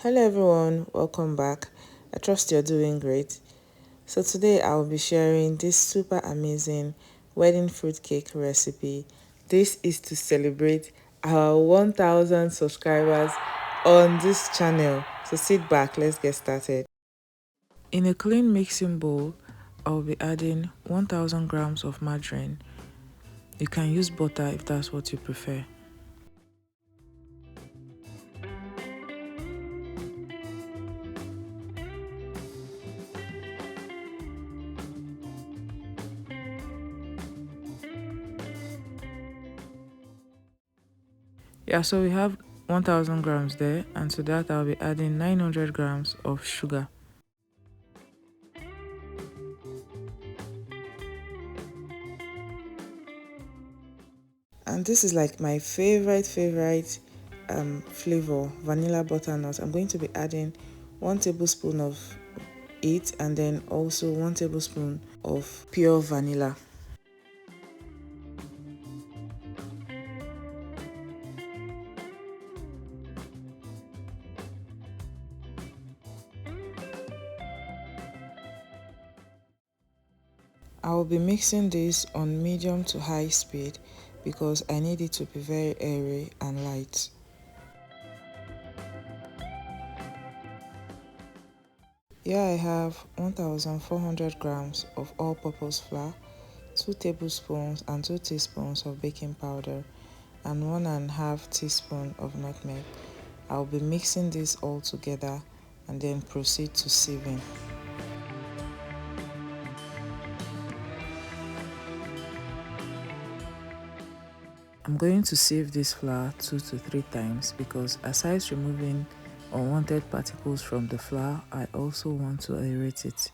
Hello everyone, welcome back. I trust you're doing great. So today I'll be sharing this super amazing wedding fruitcake recipe. This is to celebrate our 1000 subscribers on this channel. So sit back, let's get started. In a clean mixing bowl, I'll be adding 1000 grams of margarine. You can use butter if that's what you prefer. Yeah, so we have 1000 grams there, and to that I'll be adding 900 grams of sugar. And this is like my favorite flavor, vanilla butternut. I'm going to be adding 1 tablespoon of it, and then also 1 tablespoon of pure vanilla. I will be mixing this on medium to high speed because I need it to be very airy and light. Here I have 1400 grams of all-purpose flour, 2 tablespoons and 2 teaspoons of baking powder, and 1.5 teaspoon of nutmeg. I'll be mixing this all together and then proceed to sieving. I'm going to sieve this flour 2 to 3 times because aside removing unwanted particles from the flour, I also want to aerate it.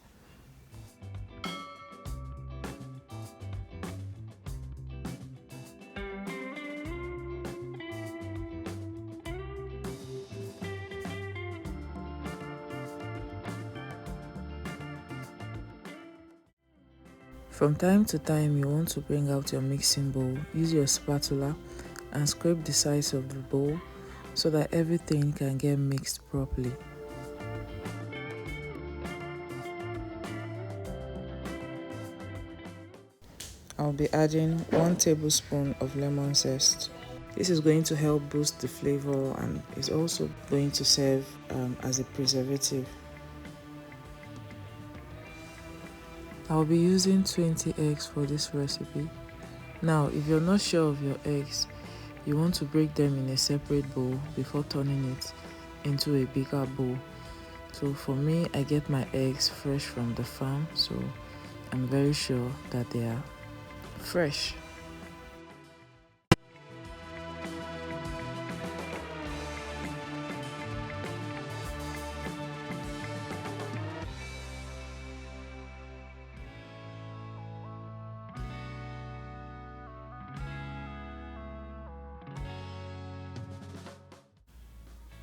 From time to time, you want to bring out your mixing bowl, use your spatula and scrape the sides of the bowl so that everything can get mixed properly. I'll be adding 1 tablespoon of lemon zest. This is going to help boost the flavor and is also going to serve as a preservative. I'll be using 20 eggs for this recipe. Now, if you're not sure of your eggs, you want to break them in a separate bowl before turning it into a bigger bowl. So for me, I get my eggs fresh from the farm, so I'm very sure that they are fresh.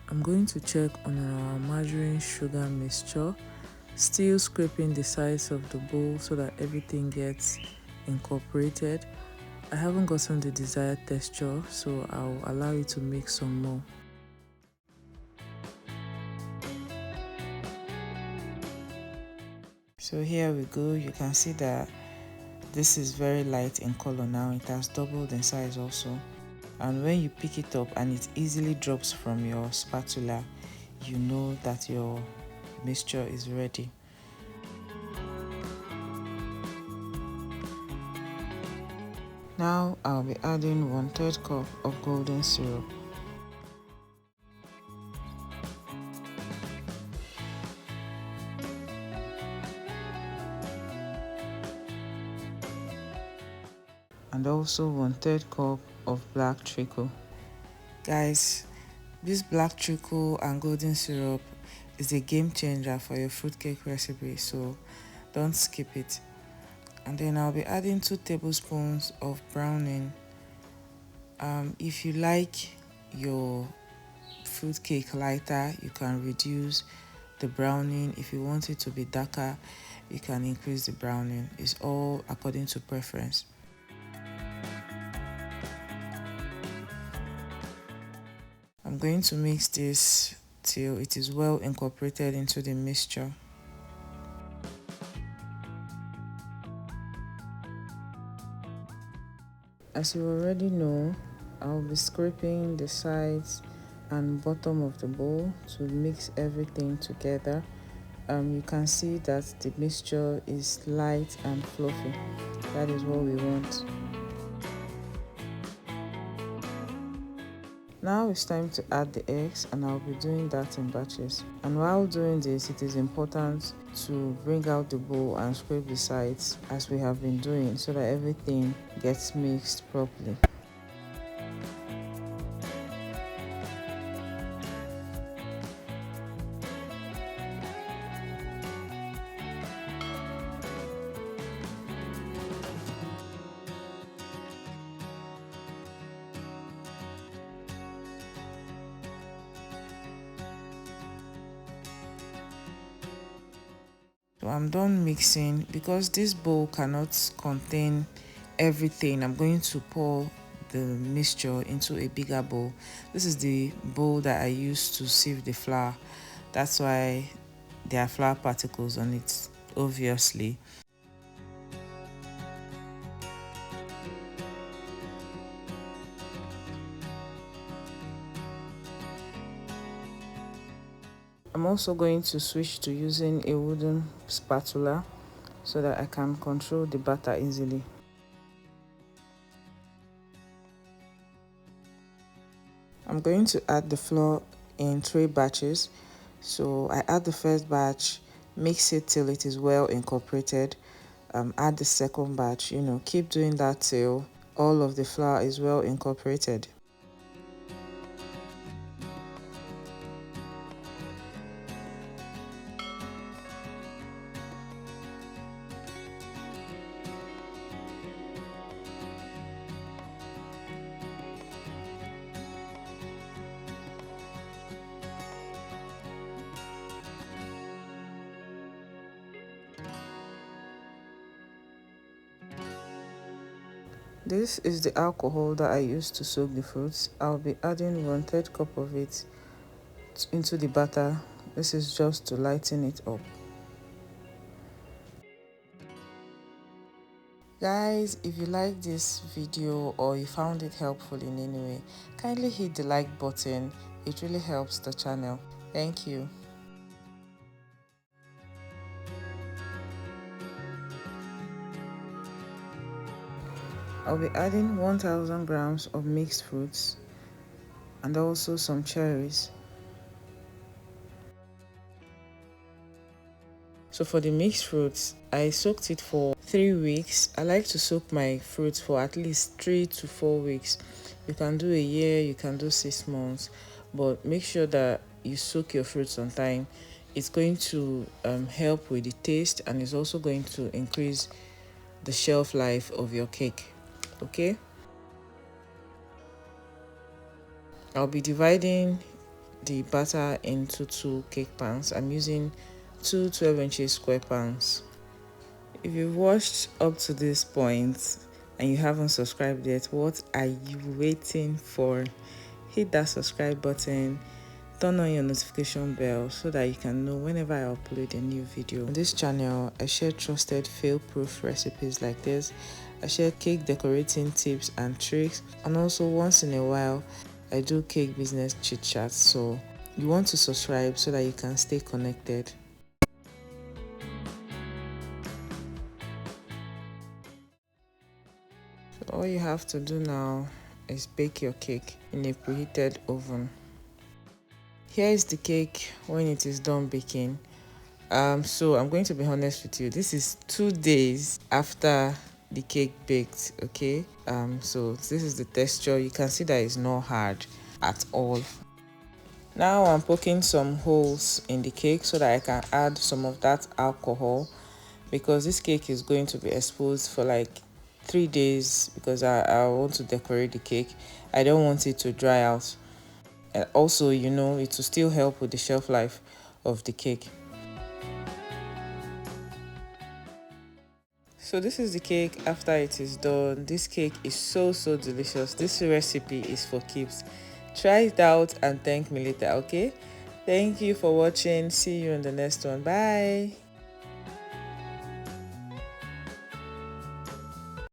I'm going to check on our margarine sugar mixture, still scraping the sides of the bowl so that everything gets incorporated. I haven't gotten the desired texture, so I'll allow it to mix some more. So here we go. You can see that this is very light in color now. It has doubled in size also. And when you pick it up and it easily drops from your spatula, you know that your mixture is ready. Now I'll be adding 1/3 cup of golden syrup. And also 1/3 cup of black treacle. Guys, this black treacle and golden syrup is a game changer for your fruitcake recipe, so don't skip it. And then I'll be adding 2 tablespoons of browning. If you like your fruitcake lighter, you can reduce the browning. If you want it to be darker, you can increase the browning. It's all according to preference. I'm going to mix this till it is well incorporated into the mixture. As you already know, I'll be scraping the sides and bottom of the bowl to mix everything together. You can see that the mixture is light and fluffy. That is what we want. Now it's time to add the eggs, and I'll be doing that in batches. And while doing this, it is important to bring out the bowl and scrape the sides as we have been doing, so that everything gets mixed properly. So I'm done mixing. Because this bowl cannot contain everything, I'm going to pour the mixture into a bigger bowl. This is the bowl that I use to sieve the flour. That's why there are flour particles on it, obviously. I'm also going to switch to using a wooden spatula so that I can control the batter easily. I'm going to add the flour in 3 batches. So I add the first batch, mix it till it is well incorporated. Add the second batch, keep doing that till all of the flour is well incorporated. This is the alcohol that I used to soak the fruits. I'll be adding 1/3 cup of it into the batter. This is just to lighten it up. Guys, if you like this video or you found it helpful in any way, kindly hit the like button. It really helps the channel. Thank you. I'll be adding 1000 grams of mixed fruits and also some cherries. So for the mixed fruits, I soaked it for 3 weeks. I like to soak my fruits for at least 3 to 4 weeks. You can do a year, you can do 6 months, but make sure that you soak your fruits on time. It's going to help with the taste, and it's also going to increase the shelf life of your cake. Okay, I'll be dividing the batter into 2 cake pans. I'm using 2 12-inch square pans. If you've watched up to this point and you haven't subscribed yet, what are you waiting for? Hit that subscribe button, turn on your notification bell so that you can know whenever I upload a new video. On this channel, I share trusted fail-proof recipes like this. I share cake decorating tips and tricks, and also once in a while I do cake business chit chats. So you want to subscribe so that you can stay connected. So all you have to do now is bake your cake in a preheated oven. Here is the cake when it is done baking. So I'm going to be honest with you, this is 2 days after the cake baked. Okay, so this is the texture. You can see that it's not hard at all. Now I'm poking some holes in the cake so that I can add some of that alcohol, because this cake is going to be exposed for like 3 days, because I want to decorate the cake. I don't want it to dry out. And also, it will still help with the shelf life of the cake. So this is the cake after it is done. This cake is so delicious. This recipe is for keeps. Try it out and thank me later, okay? Thank you for watching. See you in the next one. Bye.